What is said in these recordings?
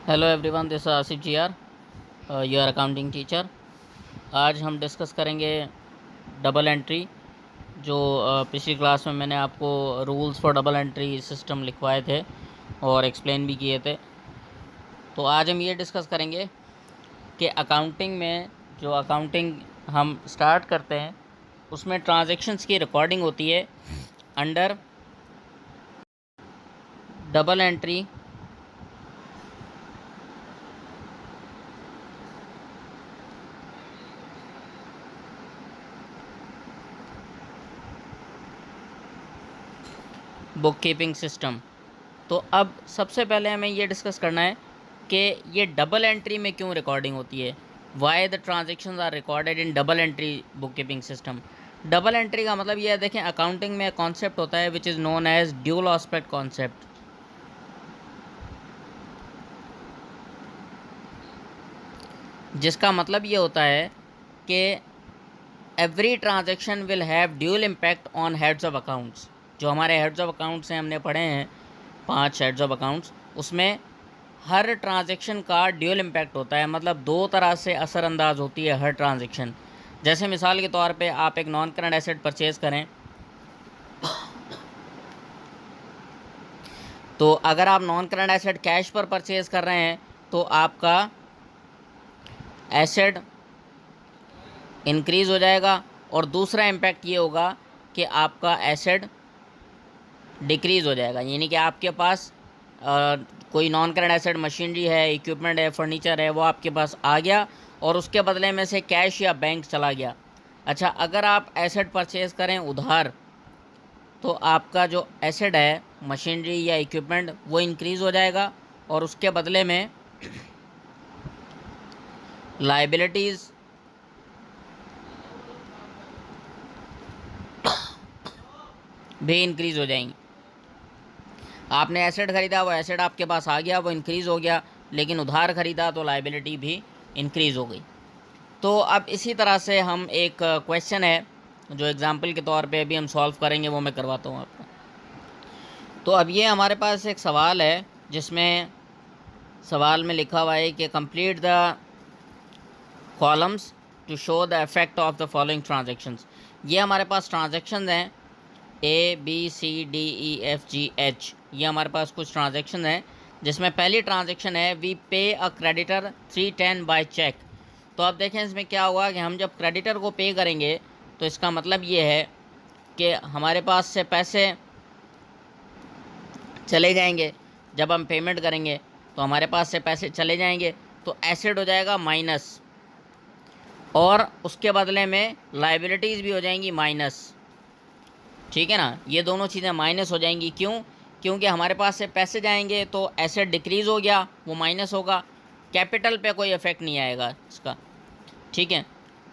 Hello everyone, this Asif ji are, your accounting teacher. आज हम discuss करेंगे डबल एंट्री। जो पिछली क्लास में मैंने आपको rules for double entry system लिखवाए थे और एक्सप्लेन भी किए थे। तो आज हम ये डिस्कस करेंगे कि अकाउंटिंग में जो अकाउंटिंग हम स्टार्ट करते हैं उसमें ट्रांजैक्शंस की रिकॉर्डिंग होती है under double entry book keeping system. तो अब सबसे पहले हमें ये डिस्कस करना है कि ये डबल एंट्री में क्यों रिकॉर्डिंग होती है। Why the transactions are recorded in double entry book keeping system. Double entry का मतलब ये है, देखें, अकाउंटिंग में कॉन्सेप्ट होता है which is known as dual aspect concept, जिसका मतलब ये होता है कि every transaction will have dual impact on heads of accounts. जो हमारे हेड्स ऑफ अकाउंट्स हैं, हमने पढ़े हैं 5 हेड्स ऑफ अकाउंट्स, उसमें हर ट्रांजैक्शन का ड्यूल इम्पैक्ट होता है, मतलब दो तरह से असरअंदाज होती है हर ट्रांजैक्शन। जैसे मिसाल के तौर पे आप एक नॉन करंट एसेट परचेज़ करें, तो अगर आप नॉन करंट एसेट कैश पर परचेज़ कर रहे हैं तो आपका एसेट इंक्रीज़ हो जाएगा, और दूसरा इम्पैक्ट ये होगा कि आपका एसेट डिक्रीज़ हो जाएगा। यानी कि आपके पास कोई नॉन करंट एसेट मशीनरी है, इक्विपमेंट है, फर्नीचर है, वो आपके पास आ गया और उसके बदले में से कैश या बैंक चला गया। अच्छा, अगर आप एसेट परचेज़ करें उधार तो आपका जो एसेट है, मशीनरी या इक्विपमेंट, वो इंक्रीज़ हो जाएगा और उसके बदले में लायबिलिटीज़ भी इंक्रीज़ हो जाएंगी। आपने एसेट ख़रीदा, वो एसेट आपके पास आ गया, वो इंक्रीज़ हो गया, लेकिन उधार ख़रीदा तो लायबिलिटी भी इंक्रीज़ हो गई। तो अब इसी तरह से हम एक क्वेश्चन है जो एग्ज़ाम्पल के तौर पे अभी हम सॉल्व करेंगे, वो मैं करवाता हूँ आपको। तो अब ये हमारे पास एक सवाल है जिसमें सवाल में लिखा हुआ है कि complete the columns to show the effect of the following transactions. ये हमारे पास ट्रांजेक्शन हैं ABCDEFGH। ये हमारे पास कुछ ट्रांजेक्शन हैं जिसमें पहली ट्रांजेक्शन है वी पे अ क्रेडिटर 310 बाय चेक। तो अब देखें इसमें क्या हुआ कि हम जब क्रेडिटर को पे करेंगे तो इसका मतलब ये है कि हमारे पास से पैसे चले जाएंगे। जब हम पेमेंट करेंगे तो हमारे पास से पैसे चले जाएंगे, तो एसेट हो जाएगा माइनस, और उसके बदले में लायबिलिटीज़ भी हो जाएंगी माइनस। ठीक है ना, ये दोनों चीज़ें माइनस हो जाएंगी। क्यों? क्योंकि हमारे पास से पैसे जाएंगे तो एसेट डिक्रीज़ हो गया, वो माइनस होगा, कैपिटल पे कोई इफ़ेक्ट नहीं आएगा इसका। ठीक है,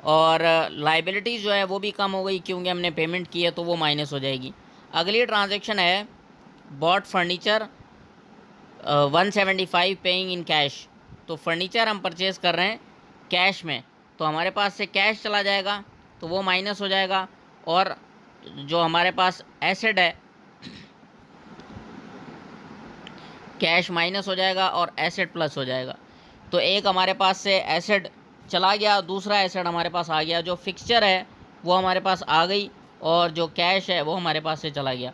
और लायबिलिटीज़ जो है वो भी कम हो गई क्योंकि हमने पेमेंट की है, तो वो माइनस हो जाएगी। अगली ट्रांजेक्शन है bought furniture 175 paying in cash. तो फर्नीचर हम परचेज़ कर रहे हैं कैश में, तो हमारे पास से कैश चला जाएगा तो वो माइनस हो जाएगा, और जो हमारे पास एसेट है, कैश माइनस हो जाएगा और एसेट प्लस हो जाएगा। तो एक हमारे पास से एसेट चला गया, दूसरा एसेट हमारे पास आ गया। जो फिक्सचर है वो हमारे पास आ गई और जो कैश है वो हमारे पास से चला गया।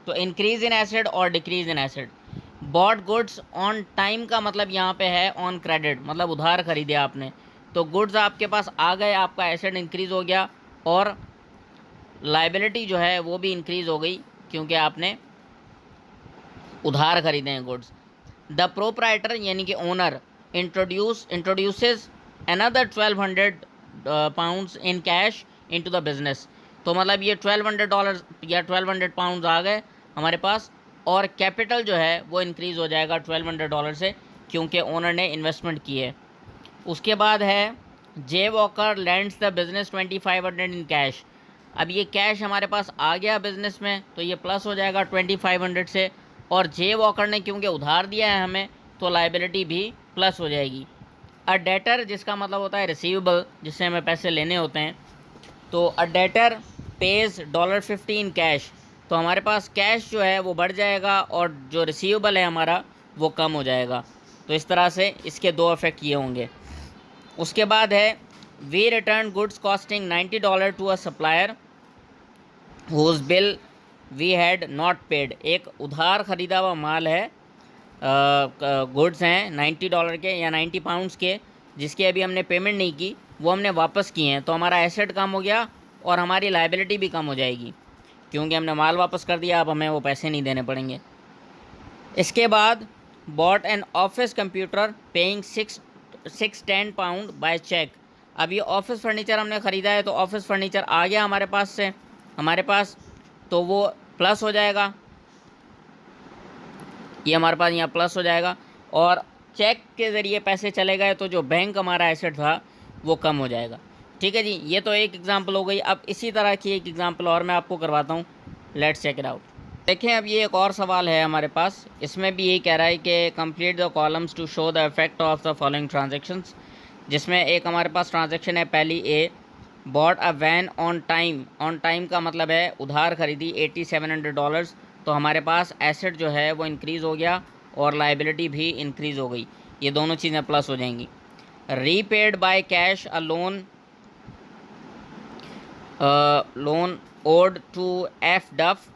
तो इंक्रीज़ इन एसेट और decrease in asset. Bought goods on time का मतलब यहाँ पे है ऑन क्रेडिट, मतलब उधार खरीदे आपने, तो गुड्स आपके पास आ गए, आपका एसेट इंक्रीज़ हो गया, और लायबिलिटी जो है वो भी इंक्रीज़ हो गई क्योंकि आपने उधार खरीदे हैं गुड्स। द प्रोप्राइटर यानी कि owner introduces another 1200 pounds in cash into the business. तो मतलब ये $1200 या 1200 पाउंड्स आ गए हमारे पास, और कैपिटल जो है वो इंक्रीज़ हो जाएगा $1200 से क्योंकि ओनर ने इन्वेस्टमेंट की है। उसके बाद है J Walker lands the business 2500 in cash. अब ये कैश हमारे पास आ गया बिज़नेस में, तो ये प्लस हो जाएगा 2500 से, और जे वॉकर ने क्योंकि उधार दिया है हमें, तो लायबिलिटी भी प्लस हो जाएगी। अ डेटर जिसका मतलब होता है रिसीवेबल, जिससे हमें पैसे लेने होते हैं, तो अ डेटर पेज $50 इन कैश। तो हमारे पास कैश जो है वो बढ़ जाएगा और जो रिसीवेबल है हमारा वो कम हो जाएगा। तो इस तरह से इसके दो इफ़ेक्ट ये होंगे। उसके बाद है we return goods costing $90 to a supplier whose bill we had not paid. एक उधार ख़रीदा हुआ माल है, गुड्स हैं $90 के या 90 पाउंड्स के, जिसकी अभी हमने पेमेंट नहीं की, वो हमने वापस किए हैं, तो हमारा एसेट कम हो गया और हमारी लाइबिलिटी भी कम हो जाएगी, क्योंकि हमने माल वापस कर दिया, अब हमें वो पैसे नहीं देने पड़ेंगे। इसके बाद bought an office computer paying 610 pound by cheque. अब ये ऑफिस फर्नीचर हमने ख़रीदा है, तो ऑफिस फर्नीचर आ गया हमारे पास, तो वो प्लस हो जाएगा, ये हमारे पास यहाँ प्लस हो जाएगा। और चेक के ज़रिए पैसे चले गए तो जो बैंक हमारा एसेट था वो कम हो जाएगा। ठीक है जी, ये तो एक एग्ज़ाम्पल हो गई। अब इसी तरह की एक एग्ज़ाम्पल और मैं आपको करवाता हूँ, लेट्स चेक इट आउट। देखें, अब ये एक और सवाल है हमारे पास, इसमें भी यही कह रहा है कि complete the columns to show the effect of the following transactions. जिसमें एक हमारे पास ट्रांजेक्शन है पहली, A bought a van on time. On time का मतलब है उधार ख़रीदी $8700, तो हमारे पास एसेट जो है वो इंक्रीज़ हो गया और लाइबिलिटी भी इंक्रीज़ हो गई, ये दोनों चीज़ें प्लस हो जाएंगी। Repaid by cash a loan owed to F Duff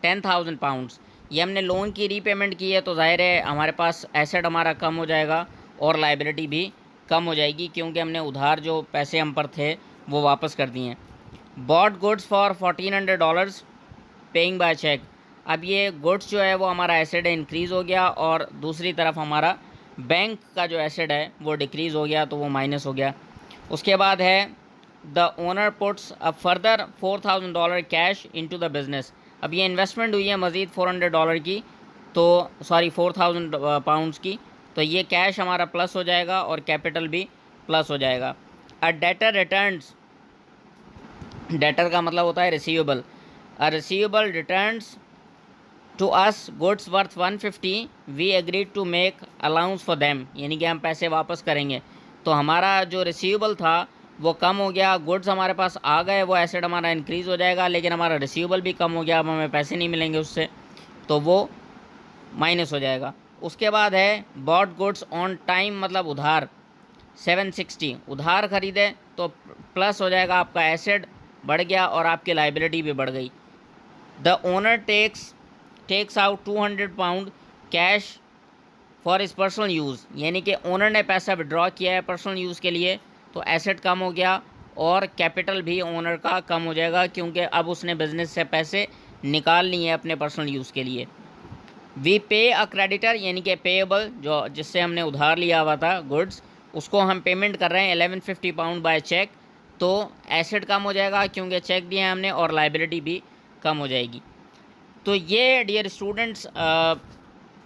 10,000 pounds. ये हमने लोन की रीपेमेंट की है, तो ज़ाहिर है हमारे पास एसेट हमारा कम हो जाएगा और लाइबिलिटी भी कम हो जाएगी, क्योंकि हमने उधार जो पैसे हम पर थे वो वापस कर दिए हैं। Bought goods for $1400 paying by cheque. अब ये गुड्स जो है वो हमारा एसेट है, इंक्रीज़ हो गया, और दूसरी तरफ हमारा बैंक का जो एसेट है वो डिक्रीज़ हो गया, तो वो माइनस हो गया। उसके बाद है the owner puts a further $4000 cash into the business. अब ये इन्वेस्टमेंट हुई है मज़ीद $400 की, तो सॉरी 4000 पाउंड्स की, तो ये कैश हमारा प्लस हो जाएगा और कैपिटल भी प्लस हो जाएगा। अ डेटर रिटर्न्स, डेटर का मतलब होता है receivable. A receivable returns to us goods worth 150, we agreed to make allowance for them, यानी कि हम पैसे वापस करेंगे। तो हमारा जो रिसीवेबल था वो कम हो गया, गुड्स हमारे पास आ गए, वो एसेट हमारा इंक्रीज़ हो जाएगा, लेकिन हमारा रिसीवेबल भी कम हो गया, अब हमें पैसे नहीं मिलेंगे उससे, तो वो माइनस हो जाएगा। उसके बाद है बॉट गुड्स ऑन टाइम, मतलब उधार 760, उधार ख़रीदे तो प्लस हो जाएगा, आपका एसेट बढ़ गया और आपकी लाइबिलिटी भी बढ़ गई। The owner takes out 200 pound cash for his personal use, यानी कि ओनर ने पैसा विड्रॉ किया है पर्सनल यूज़ के लिए, तो एसेट कम हो गया और कैपिटल भी ओनर का कम हो जाएगा, क्योंकि अब उसने बिज़नेस से पैसे निकाल लिए अपने पर्सनल यूज़ के लिए। वी पे अ क्रेडिटर, यानी कि पेएबल, जो जिससे हमने उधार लिया हुआ था गुड्स, उसको हम पेमेंट कर रहे हैं 1150 पाउंड बाय चेक, तो एसेट कम हो जाएगा क्योंकि चेक दिया है हमने, और लाइबिलिटी भी कम हो जाएगी। तो ये डियर स्टूडेंट्स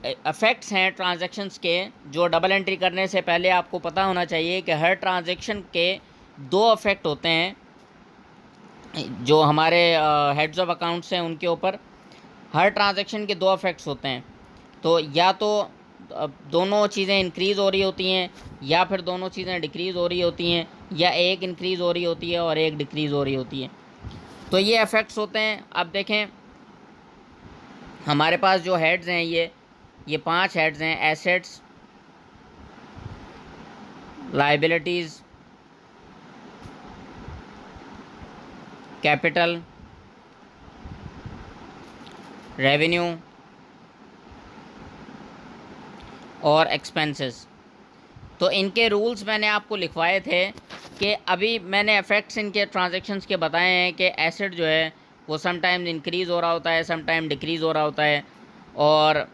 इफ़ेक्ट्स हैं ट्रांजैक्शंस के, जो डबल एंट्री करने से पहले आपको पता होना चाहिए कि हर ट्रांजैक्शन के दो इफ़ेक्ट होते हैं, जो हमारे हेड्स ऑफ अकाउंट्स हैं उनके ऊपर हर ट्रांजैक्शन के दो इफ़ेक्ट्स होते हैं। तो या तो दोनों चीज़ें इंक्रीज़ हो रही होती हैं, या फिर दोनों चीज़ें डिक्रीज़ हो रही होती हैं, या एक इंक्रीज़ हो रही होती है और एक डिक्रीज़ हो रही होती है। तो ये इफ़ेक्ट्स होते हैं। अब देखें, हमारे पास जो हेड्स हैं ये 5 हेड्स हैं: एसेट्स, लाइबिलिटीज़, कैपिटल, रेवेन्यू और एक्सपेंसेस। तो इनके रूल्स मैंने आपको लिखवाए थे कि अभी मैंने इफ़ेक्ट्स इनके ट्रांजैक्शंस के बताए हैं कि एसेट जो है वो समटाइम इंक्रीज़ हो रहा होता है, समटाइम डिक्रीज़ हो रहा होता है, और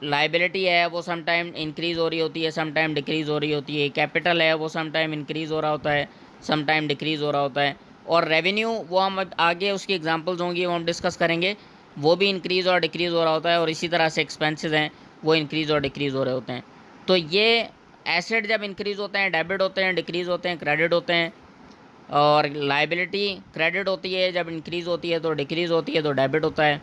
लाइबिलिटी है वो समटाइम इंक्रीज़ हो रही होती है, समटाइम डिक्रीज़ हो रही होती है, कैपिटल है वो समटाइम इंक्रीज़ हो रहा होता है, समटाइम डिक्रीज़ हो रहा होता है, और रेवेन्यू वो हम आगे उसकी एग्जांपल्स होंगी वो हम डिस्कस करेंगे, वो भी इंक्रीज़ और डिक्रीज़ हो रहा होता है, और इसी तरह से एक्सपेंसेस हैं वो इंक्रीज़ और डिक्रीज़ हो रहे होते हैं। तो ये एसेट जब इंक्रीज़ होते हैं डेबिट होते हैं, डिक्रीज़ होते हैं क्रेडिट होते हैं, और लाइबिलिटी क्रेडिट होती है जब इंक्रीज़ होती है, तो डिक्रीज़ होती है तो डेबिट होता है,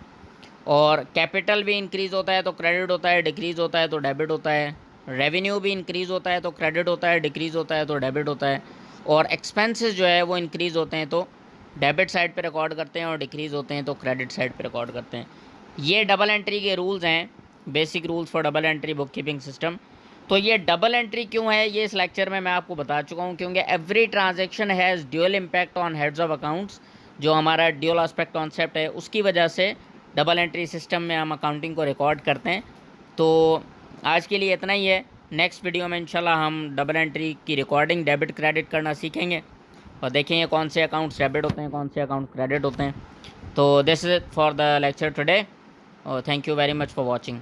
और कैपिटल भी इंक्रीज़ होता है तो क्रेडिट होता है, डिक्रीज़ होता है तो डेबिट होता है, रेवेन्यू भी इंक्रीज़ होता है तो क्रेडिट होता है, डिक्रीज़ होता है तो डेबिट होता है, और एक्सपेंसेस जो है वो इंक्रीज़ होते हैं तो डेबिट साइड पे रिकॉर्ड करते हैं, और डिक्रीज़ होते हैं तो क्रेडिट साइड पे रिकॉर्ड करते हैं। ये डबल एंट्री के रूल्स हैं basic rules for double entry book keeping system. तो ये डबल एंट्री क्यों है ये इस लेक्चर में मैं आपको बता चुका हूँ, क्योंकि every transaction has dual impact on heads of accounts. जो हमारा ड्यूअल एस्पेक्ट कॉन्सेप्ट है उसकी वजह से डबल एंट्री सिस्टम में हम अकाउंटिंग को रिकॉर्ड करते हैं। तो आज के लिए इतना ही है। नेक्स्ट वीडियो में इंशाल्लाह हम डबल एंट्री की रिकॉर्डिंग डेबिट क्रेडिट करना सीखेंगे और देखेंगे कौन से अकाउंट्स डेबिट होते हैं, कौन से अकाउंट क्रेडिट होते हैं। तो this is for the lecture today और thank you very much for watching.